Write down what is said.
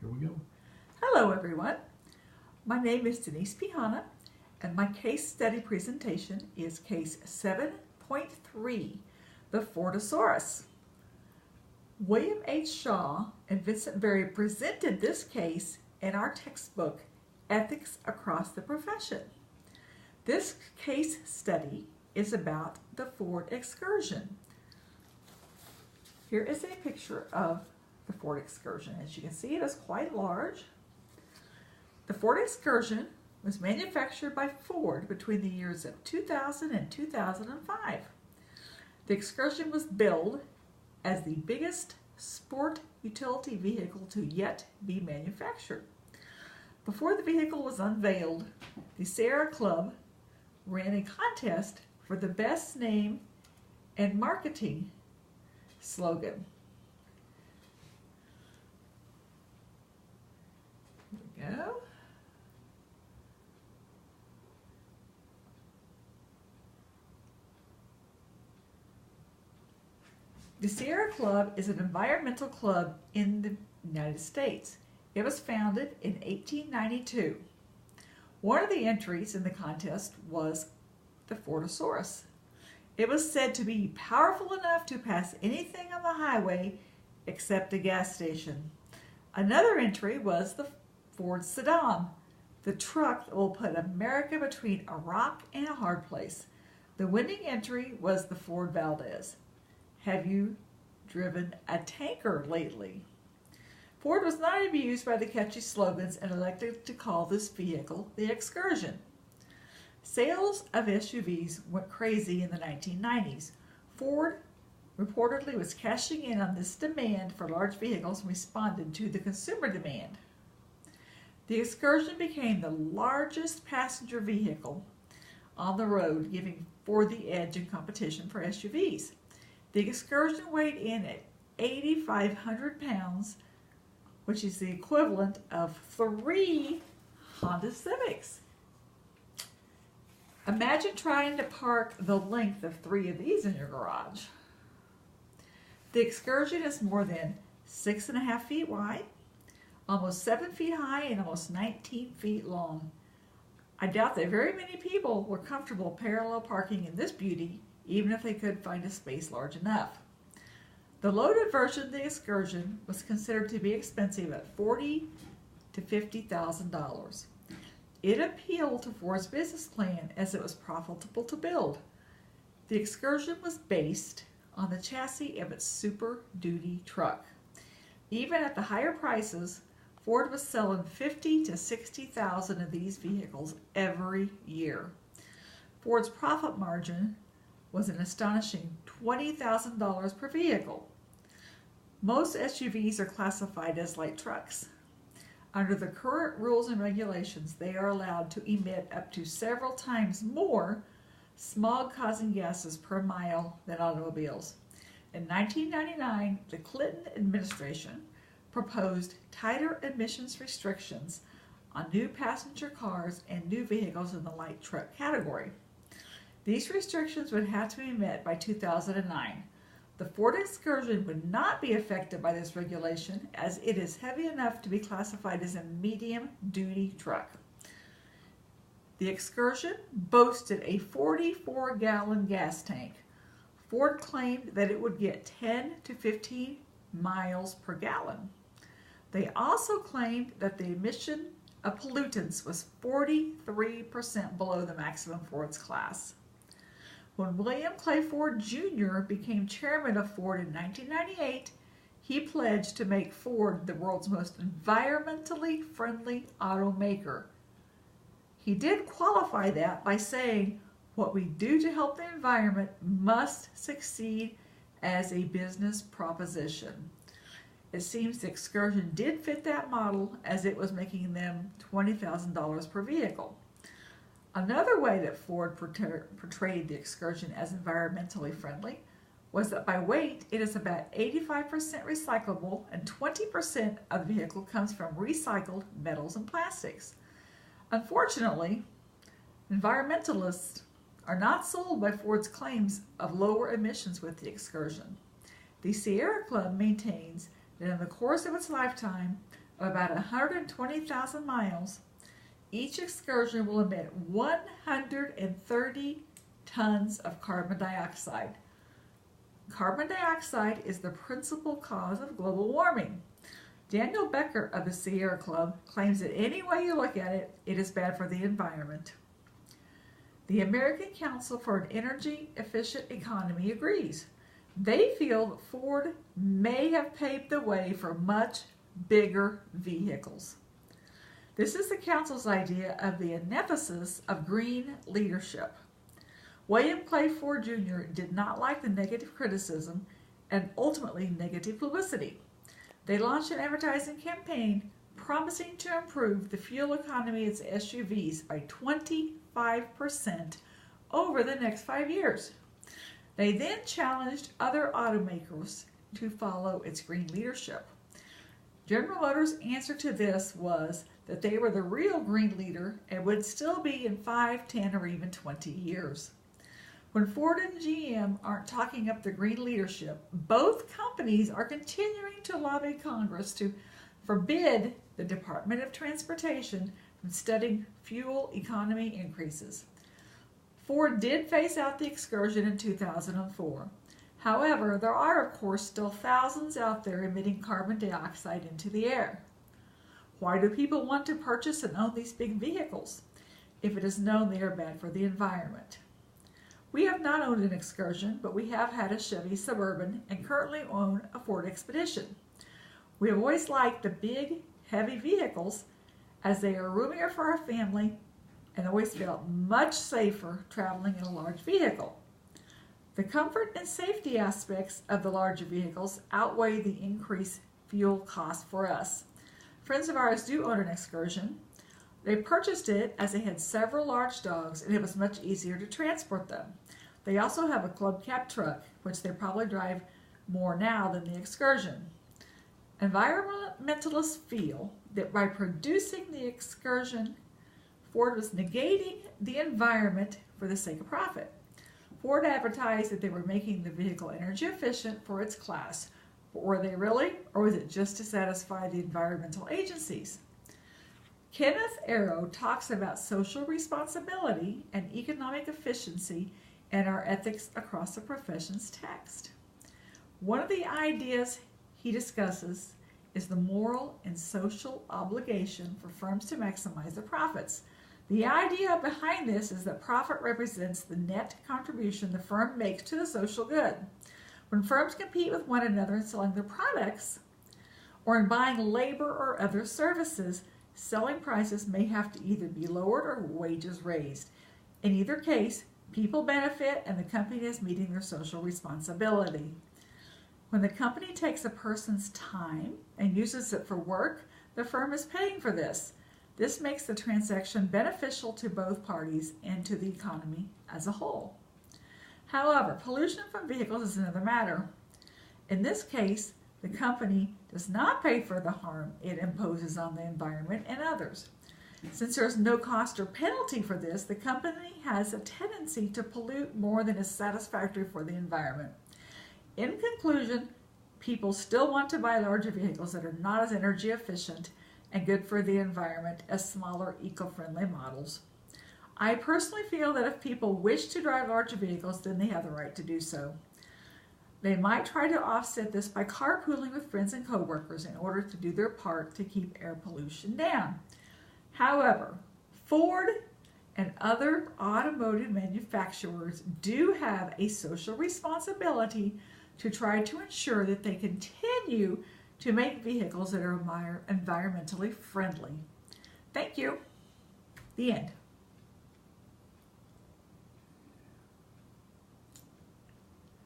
Here we go. Hello everyone, my name is Denise Pihana and my case study presentation is case 7.3, the Fordosaurus. William H. Shaw and Vincent Berry presented this case in our textbook, Ethics Across the Profession. This case study is about the Ford Excursion. Here is a picture of the Ford Excursion. As you can see, it is quite large. The Ford Excursion was manufactured by Ford between the years of 2000 and 2005. The Excursion was billed as the biggest sport utility vehicle to yet be manufactured. Before the vehicle was unveiled, the Sierra Club ran a contest for the best name and marketing slogan. Here we go. The Sierra Club is an environmental club in the United States. It was founded in 1892. One of the entries in the contest was the Fordosaurus. It was said to be powerful enough to pass anything on the highway except a gas station. Another entry was the Ford Sedan, the truck that will put America between a rock and a hard place. The winning entry was the Ford Valdez. Have you driven a tanker lately? Ford was not amused by the catchy slogans and elected to call this vehicle the Excursion. Sales of SUVs went crazy in the 1990s. Ford reportedly was cashing in on this demand for large vehicles and responded to the consumer demand. The Excursion became the largest passenger vehicle on the road, giving Ford the edge in competition for SUVs. The Excursion weighed in at 8,500 pounds, which is the equivalent of 3 Honda Civics. Imagine trying to park the length of 3 of these in your garage. The Excursion is more than 6.5 feet wide, almost 7 feet high, and almost 19 feet long. I doubt that very many people were comfortable parallel parking in this beauty, even if they could find a space large enough. The loaded version of the Excursion was considered to be expensive at $40,000 to $50,000. It appealed to Ford's business plan as it was profitable to build. The Excursion was based on the chassis of its Super Duty truck. Even at the higher prices, Ford was selling 50,000 to 60,000 of these vehicles every year. Ford's profit margin was an astonishing $20,000 per vehicle. Most SUVs are classified as light trucks. Under the current rules and regulations, they are allowed to emit up to several times more smog-causing gases per mile than automobiles. In 1999, the Clinton administration proposed tighter emissions restrictions on new passenger cars and new vehicles in the light truck category. These restrictions would have to be met by 2009. The Ford Excursion would not be affected by this regulation as it is heavy enough to be classified as a medium-duty truck. The Excursion boasted a 44-gallon gas tank. Ford claimed that it would get 10 to 15 miles per gallon. They also claimed that the emission of pollutants was 43% below the maximum for its class. When William Clay Ford Jr. became chairman of Ford in 1998, he pledged to make Ford the world's most environmentally friendly automaker. He did qualify that by saying, "What we do to help the environment must succeed as a business proposition." It seems the Excursion did fit that model as it was making them $20,000 per vehicle. Another way that Ford portrayed the Excursion as environmentally friendly was that by weight it is about 85% recyclable and 20% of the vehicle comes from recycled metals and plastics. Unfortunately, environmentalists are not sold by Ford's claims of lower emissions with the Excursion. The Sierra Club maintains that in the course of its lifetime, of about 120,000 miles, each excursion will emit 130 tons of carbon dioxide. Carbon dioxide is the principal cause of global warming. Daniel Becker of the Sierra Club claims that any way you look at it, it is bad for the environment. The American Council for an Energy Efficient Economy agrees. They feel that Ford may have paved the way for much bigger vehicles. This is the Council's idea of the antithesis of green leadership. William Clay Ford Jr. did not like the negative criticism and ultimately negative publicity. They launched an advertising campaign promising to improve the fuel economy of its SUVs by 25% over the next 5 years. They then challenged other automakers to follow its green leadership. General Motors' answer to this was that they were the real green leader and would still be in 5, 10, or even 20 years. When Ford and GM aren't talking up the green leadership, both companies are continuing to lobby Congress to forbid the Department of Transportation from studying fuel economy increases. Ford did phase out the Excursion in 2004. However, there are, of course, still thousands out there emitting carbon dioxide into the air. Why do people want to purchase and own these big vehicles if it is known they are bad for the environment? We have not owned an Excursion, but we have had a Chevy Suburban and currently own a Ford Expedition. We have always liked the big, heavy vehicles as they are roomier for our family and always felt much safer traveling in a large vehicle. The comfort and safety aspects of the larger vehicles outweigh the increased fuel cost for us. Friends of ours do own an Excursion. They purchased it as they had several large dogs and it was much easier to transport them. They also have a club cab truck, which they probably drive more now than the Excursion. Environmentalists feel that by producing the Excursion, Ford was negating the environment for the sake of profit. Ford advertised that they were making the vehicle energy efficient for its class. But were they really, or was it just to satisfy the environmental agencies? Kenneth Arrow talks about social responsibility and economic efficiency in our Ethics Across the Professions text. One of the ideas he discusses is the moral and social obligation for firms to maximize their profits. The idea behind this is that profit represents the net contribution the firm makes to the social good. When firms compete with one another in selling their products or in buying labor or other services, selling prices may have to either be lowered or wages raised. In either case, people benefit and the company is meeting their social responsibility. When the company takes a person's time and uses it for work, the firm is paying for this. This makes the transaction beneficial to both parties and to the economy as a whole. However, pollution from vehicles is another matter. In this case, the company does not pay for the harm it imposes on the environment and others. Since there is no cost or penalty for this, the company has a tendency to pollute more than is satisfactory for the environment. In conclusion, people still want to buy larger vehicles that are not as energy efficient and good for the environment as smaller eco-friendly models. I personally feel that if people wish to drive larger vehicles, then they have the right to do so. They might try to offset this by carpooling with friends and coworkers in order to do their part to keep air pollution down. However, Ford and other automotive manufacturers do have a social responsibility to try to ensure that they continue to make vehicles that are environmentally friendly. Thank you. The end.